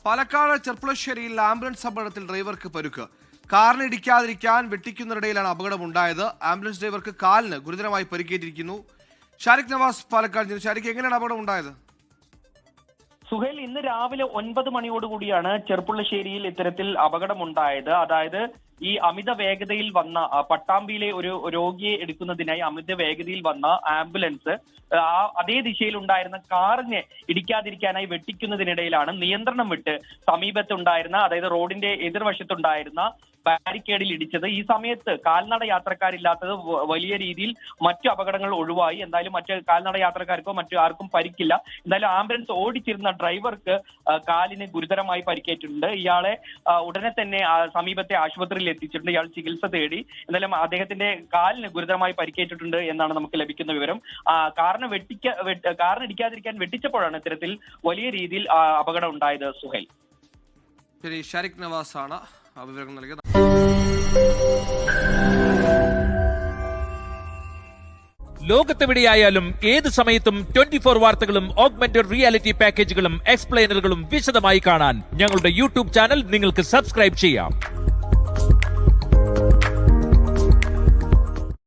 Palakkad ചെർപ്പുളശ്ശേരിയിൽ ambulance അപകടത്തിൽ ഡ്രൈവർക്ക് പരുക്ക്. കാറിന് ഇടിക്കാതിരിക്കാൻ വെട്ടിക്കുന്നതിനിടയിലാണ് അപകടമുണ്ടായത്. ആംബുലൻസ് ഡ്രൈവർക്ക് കാലിന് ഗുരുതരമായി പരിക്കേറ്റിരിക്കുന്നു. ഷാരിഖ് നവാസ് പാലക്കാട്. ഷാരിഖ്, എങ്ങനെയാണ് അപകടം ഉണ്ടായത്? സുഹേൽ, ഇന്ന് രാവിലെ 9 മണിയോടുകൂടിയാണ് ചെർപ്പുളശ്ശേരിയിൽ ഇത്തരത്തിൽ അപകടമുണ്ടായത്. അതായത് ഈ അമിത വേഗതയിൽ വന്ന പട്ടാമ്പിയിലെ ഒരു രോഗിയെ എടുക്കുന്നതിനായി അമിത വേഗതയിൽ വന്ന ആംബുലൻസ് അതേ ദിശയിൽ ഉണ്ടായിരുന്ന കാറിനെ ഇടിക്കാതിരിക്കാനായി വെട്ടിക്കുന്നതിനിടയിലാണ് നിയന്ത്രണം വിട്ട് സമീപത്തുണ്ടായിരുന്ന, അതായത് റോഡിന്റെ എതിർവശത്തുണ്ടായിരുന്ന ബാരിക്കേഡിൽ ഇടിച്ചത്. ഈ സമയത്ത് കാൽനട യാത്രക്കാരില്ലാത്തത് വലിയ രീതിയിൽ മറ്റു അപകടങ്ങൾ ഒഴിവായി. എന്തായാലും മറ്റ് കാൽനട യാത്രക്കാർക്കോ മറ്റു ആർക്കും പരിക്കില്ല. എന്തായാലും ആംബുലൻസ് ഓടിച്ചിരുന്ന ഡ്രൈവർക്ക് കാലിന് ഗുരുതരമായി പരിക്കേറ്റിട്ടുണ്ട്. ഇയാളെ ഉടനെ തന്നെ സമീപത്തെ ആശുപത്രിയിൽ എത്തിച്ചിട്ടുണ്ട്. ഇയാൾ ചികിത്സ തേടി. എന്തായാലും അദ്ദേഹത്തിന്റെ കാലിന് ഗുരുതരമായി പരിക്കേറ്റിട്ടുണ്ട് എന്നാണ് നമുക്ക് ലഭിക്കുന്ന വിവരം. കാറിന് ഇടിക്കാതിരിക്കാൻ വെട്ടിച്ചപ്പോഴാണ് ഇത്തരത്തിൽ വലിയ രീതിയിൽ അപകടം ഉണ്ടായത്. സുഹൈൽ, ശരി, ഷാരിഖ് നവാസ് ആണ് വിവരങ്ങൾ നൽകിയത്. ലോകത്തെവിടെയായാലും ഏത് സമയത്തും 24 വാർത്തകളും ഓഗ്മെന്റഡ് റിയാലിറ്റി പാക്കേജുകളും എക്സ്പ്ലെയിനറുകളും വിശദമായി കാണാൻ ഞങ്ങളുടെ യൂട്യൂബ് ചാനൽ നിങ്ങൾക്ക് സബ്സ്ക്രൈബ് ചെയ്യാം.